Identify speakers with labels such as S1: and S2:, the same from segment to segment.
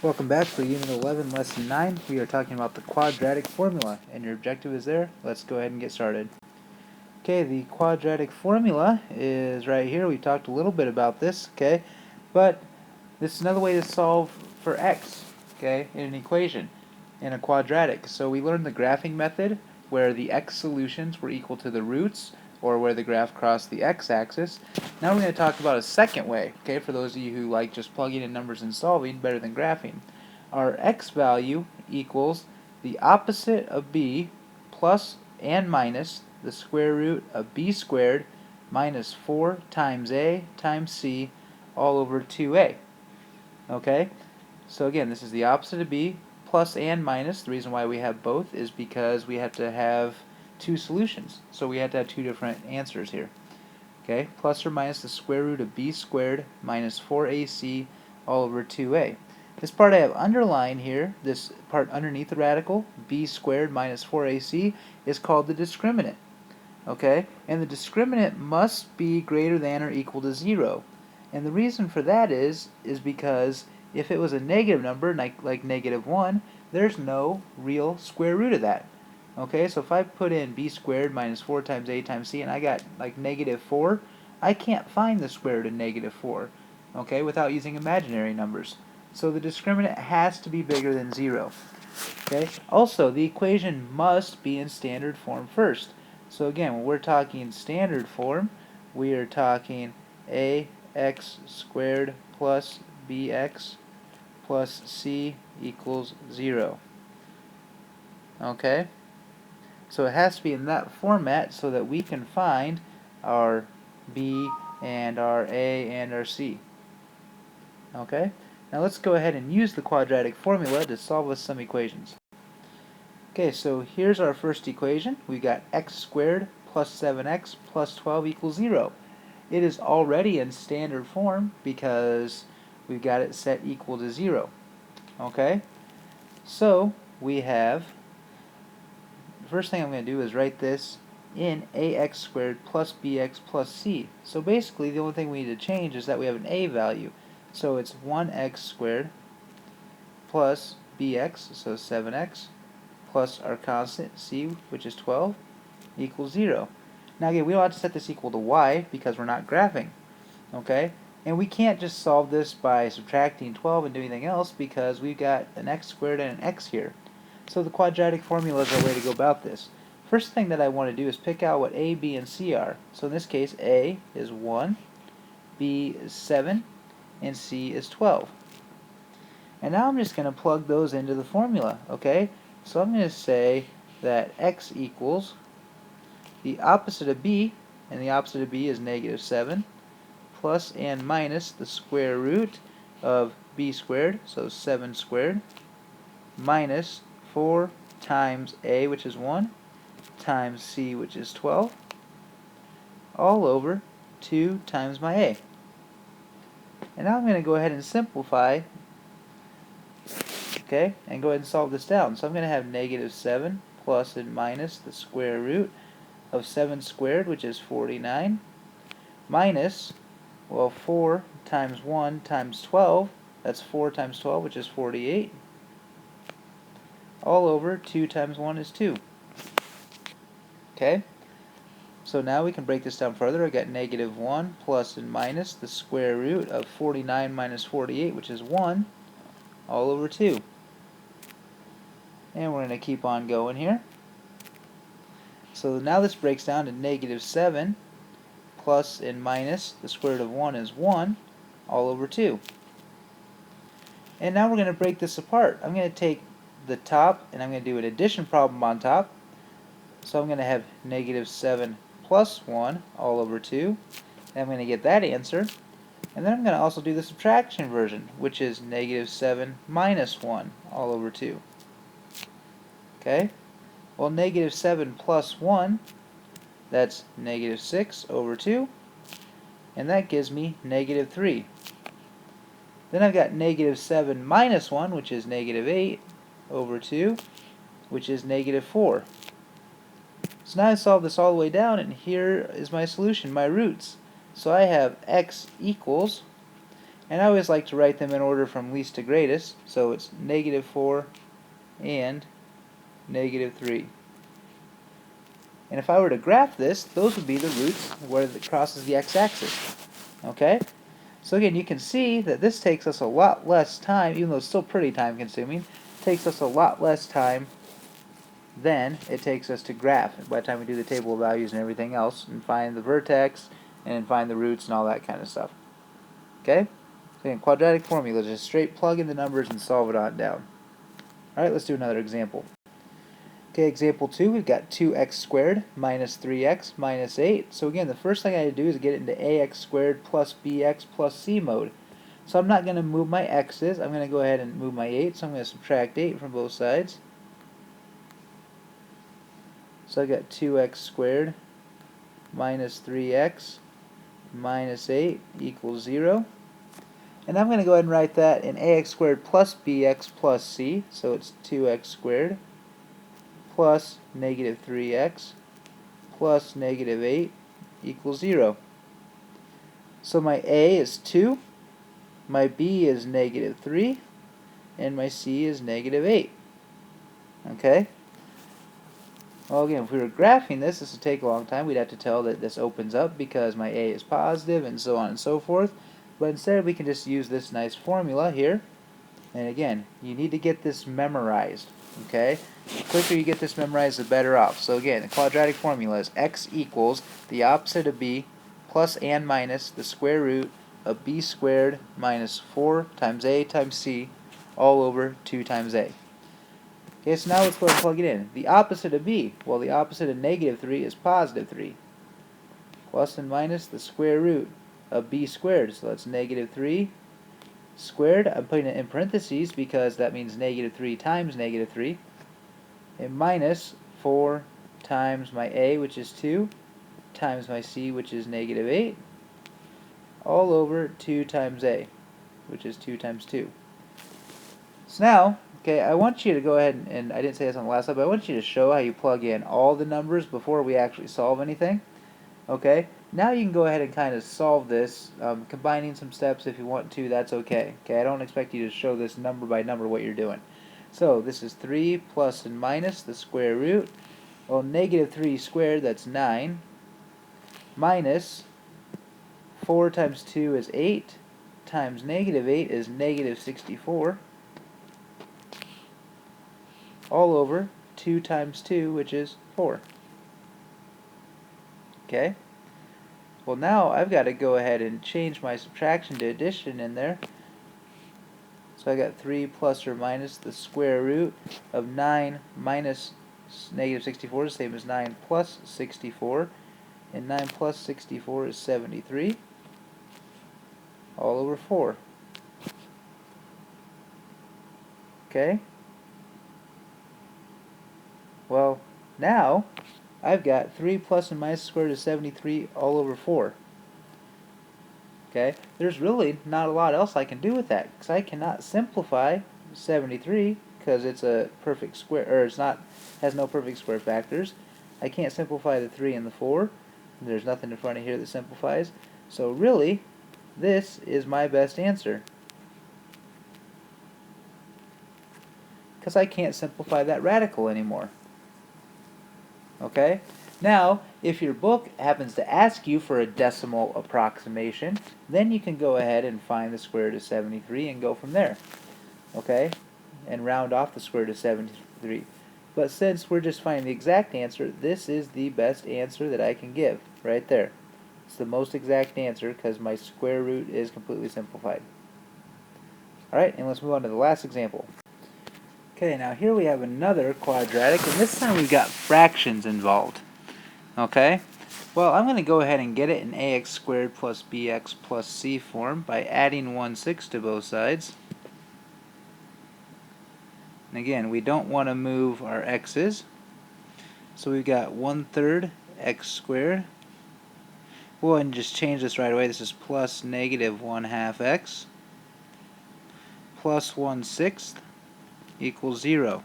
S1: Welcome back for Unit 11, Lesson 9. We are talking about the quadratic formula, and your objective is there. Let's go ahead and get started. Okay, the quadratic formula is right here. We talked a little bit about this, okay? But this is another way to solve for x, okay, in an equation, in a quadratic. So we learned the graphing method, where the x solutions were equal to the roots, or where the graph crossed the x-axis. Now we're going to talk about a second way, okay, for those of you who like just plugging in numbers and solving better than graphing. Our x value equals the opposite of b plus and minus the square root of b squared minus 4 times a times c all over 2a. Okay? So again, this is the opposite of b plus and minus. The reason why we have both is because we have to have two solutions. So we have to have two different answers here. Okay? Plus or minus the square root of b squared minus 4ac all over 2a. This part I have underlined here, this part underneath the radical, b squared minus 4ac, is called the discriminant. Okay? And the discriminant must be greater than or equal to 0. And the reason for that is because if it was a negative number, like negative 1, there's no real square root of that. Okay, so if I put in b squared minus 4 times a times c and I got like negative 4, I can't find the square root of negative 4, okay, without using imaginary numbers. So the discriminant has to be bigger than 0. Okay. Also, the equation must be in standard form first. So again, when we're talking standard form, we are talking ax squared plus bx plus c equals 0. Okay? So it has to be in that format so that we can find our b and our a and our c. Okay? Now let's go ahead and use the quadratic formula to solve us some equations. Okay, so here's our first equation. We've got x squared plus 7x plus 12 equals 0. It is already in standard form because we've got it set equal to 0. Okay? So we have, the first thing I'm going to do is write this in ax squared plus bx plus c. So basically the only thing we need to change is that we have an a value. So it's 1x squared plus bx, so 7x, plus our constant c, which is 12, equals 0. Now again, we don't have to set this equal to y because we're not graphing. Okay? And we can't just solve this by subtracting 12 and doing anything else because we've got an x squared and an x here. So the quadratic formula is our way to go about this. First thing that I want to do is pick out what a, b, and c are. So in this case, a is 1, b is 7, and c is 12. And now I'm just going to plug those into the formula, okay? So I'm going to say that x equals the opposite of b, and the opposite of b is negative 7, plus and minus the square root of b squared, so 7 squared, minus 4 times a, which is 1, times c, which is 12, all over 2 times my a. And now I'm going to go ahead and simplify, okay, and go ahead and solve this down. So I'm going to have negative 7 plus and minus the square root of 7 squared, which is 49, minus, well, 4 times 1 times 12, that's 4 times 12, which is 48, all over 2 times 1 is 2. Okay? So now we can break this down further. I've got negative 1 plus and minus the square root of 49 minus 48, which is 1, all over 2. And we're going to keep on going here. So now this breaks down to negative 7 plus and minus the square root of 1 is 1, all over 2. And now we're going to break this apart. I'm going to take the top and I'm going to do an addition problem on top. So I'm going to have negative 7 plus 1 all over 2. And I'm going to get that answer. And then I'm going to also do the subtraction version, which is negative 7 minus 1 all over 2. Okay? Well, negative 7 plus 1, that's negative 6 over 2. And that gives me negative 3. Then I've got negative 7 minus 1, which is negative 8 over 2, which is negative 4. So now I solve this all the way down, and here is my solution, my roots. So I have x equals, And I always like to write them in order from least to greatest, so it's negative 4 and negative 3. And if I were to graph this, those would be the roots where it crosses the x-axis. Okay? So again, you can see that this takes us a lot less time, even though it's still pretty time consuming, takes us a lot less time than it takes us to graph by the time we do the table of values and everything else, and find the vertex, and find the roots and all that kind of stuff. Okay? So again, quadratic formula, just straight plug in the numbers and solve it on down. Alright, let's do another example. Okay, example 2, we've got 2x squared minus 3x minus 8. So again, the first thing I had to do is get it into ax squared plus bx plus c mode. So I'm not going to move my x's, I'm going to go ahead and move my 8, so I'm going to subtract 8 from both sides. So I got 2x squared minus 3x minus 8 equals 0. And I'm going to go ahead and write that in ax squared plus bx plus c, so it's 2x squared plus negative 3x plus negative 8 equals 0. So my a is 2, my b is negative 3, and my c is negative 8. Okay? Well, again, if we were graphing this would take a long time. We'd have to tell that this opens up because my a is positive and so on and so forth. But instead we can just use this nice formula here. And again, you need to get this memorized. Okay? The quicker you get this memorized, the better off. So again, the quadratic formula is x equals the opposite of b plus and minus the square root of b squared minus 4 times a times c all over 2 times a. Okay, so now let's go ahead and plug it in. The opposite of b, well, the opposite of negative 3 is positive 3. Plus and minus the square root of b squared, so that's negative 3 squared. I'm putting it in parentheses because that means negative 3 times negative 3. And minus 4 times my a, which is 2, times my c, which is negative 8, all over 2 times a, which is 2 times 2. So now, okay, I want you to go ahead and I didn't say this on the last slide, but I want you to show how you plug in all the numbers before we actually solve anything. Okay, now you can go ahead and kind of solve this, combining some steps if you want to, that's okay. Okay, I don't expect you to show this number by number what you're doing. So this is 3 plus and minus the square root. Well, negative 3 squared, that's 9, minus 4 times 2 is 8, times negative 8 is negative 64, all over 2 times 2, which is 4. Okay? Well, now I've got to go ahead and change my subtraction to addition in there. So I got 3 plus or minus the square root of 9 minus negative 64 is the same as 9 plus 64. And 9 plus 64 is 73. All over 4. Okay? Well, now I've got 3 plus and minus square root of 73 all over 4. Okay? There's really not a lot else I can do with that, because I cannot simplify 73 because it's a perfect square, or it's not, has no perfect square factors. I can't simplify the 3 and the 4. There's nothing in front of here that simplifies. So really, this is my best answer, because I can't simplify that radical anymore. Okay? Now, if your book happens to ask you for a decimal approximation, then you can go ahead and find the square root of 73 and go from there. Okay? And round off the square root of 73. But since we're just finding the exact answer, this is the best answer that I can give, right there. It's the most exact answer because my square root is completely simplified. Alright, and let's move on to the last example. Okay, now here we have another quadratic, and this time we've got fractions involved. Okay? Well, I'm going to go ahead and get it in ax squared plus bx plus c form by adding 1/6 to both sides. And again, we don't want to move our x's. So we've got 1/3 x squared. We'll go ahead and just change this right away. This is plus negative 1/2 x plus 1/6 equals 0.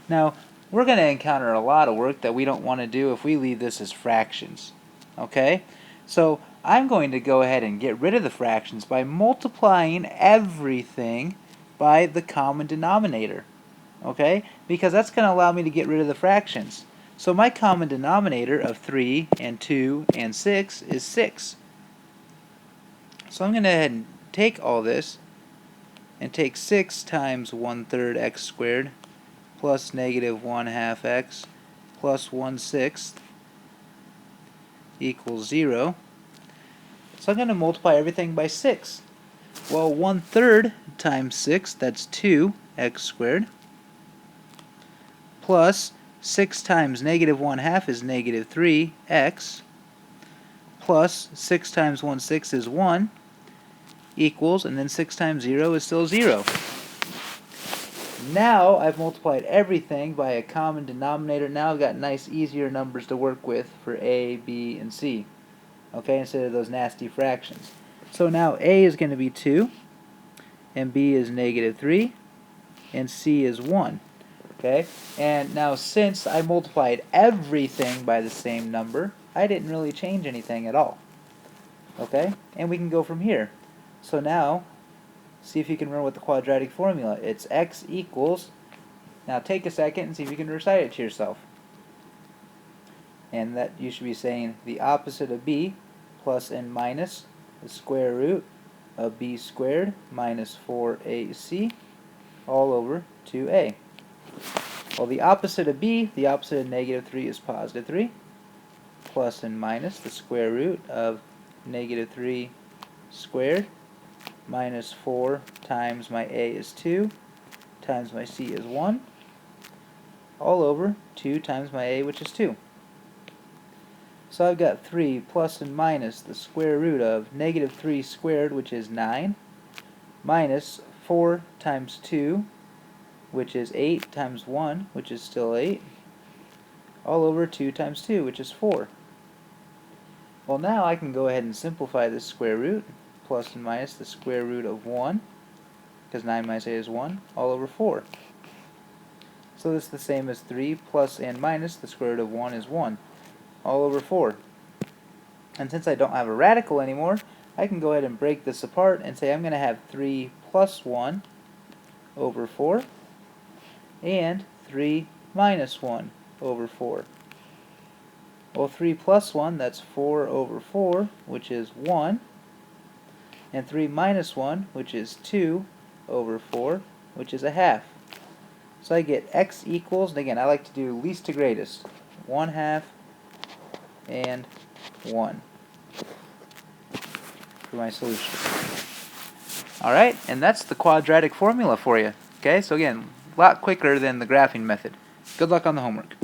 S1: Now, we're going to encounter a lot of work that we don't want to do if we leave this as fractions. Okay? So I'm going to go ahead and get rid of the fractions by multiplying everything by the common denominator. Okay? Because that's going to allow me to get rid of the fractions. So my common denominator of 3 and 2 and 6 is 6. So I'm going to go ahead and take all this and take 6 times 1/3 x squared plus negative 1/2 x plus 1/6 equals 0. So I'm going to multiply everything by 6. Well, 1/3 times 6, that's 2x squared, plus 6 times negative 1/2 is negative 3x, plus 6 times 1/6 is 1, equals, and then 6 times 0 is still 0. Now I've multiplied everything by a common denominator. Now I've got nice, easier numbers to work with for a, b, and c. Okay, instead of those nasty fractions. So now a is going to be 2, and b is negative 3, and c is 1. Okay, and now since I multiplied everything by the same number, I didn't really change anything at all. Okay, and we can go from here. So now, see if you can remember what the quadratic formula. It's x equals, now take a second and see if you can recite it to yourself. And that you should be saying the opposite of b plus and minus the square root of b squared minus 4ac all over 2a. Well, the opposite of b, the opposite of negative 3 is positive 3, plus and minus the square root of negative 3 squared minus 4 times my a is 2 times my c is 1 all over 2 times my a, which is 2. So I've got 3 plus and minus the square root of negative 3 squared, which is 9, minus 4 times 2, which is 8, times 1, which is still 8, all over 2 times 2, which is 4. Well, now I can go ahead and simplify this square root, plus and minus the square root of 1, because 9 minus 8 is 1, all over 4. So this is the same as 3 plus and minus the square root of 1 is 1, all over 4. And since I don't have a radical anymore, I can go ahead and break this apart and say I'm going to have 3 plus 1 over 4 and 3 minus 1 over 4. Well, 3 plus 1, that's 4 over 4, which is 1, and 3 minus 1, which is 2 over 4, which is a half. So I get x equals, and again, I like to do least to greatest, 1/2 and 1 for my solution. Alright, and that's the quadratic formula for you. Okay, so again, a lot quicker than the graphing method. Good luck on the homework.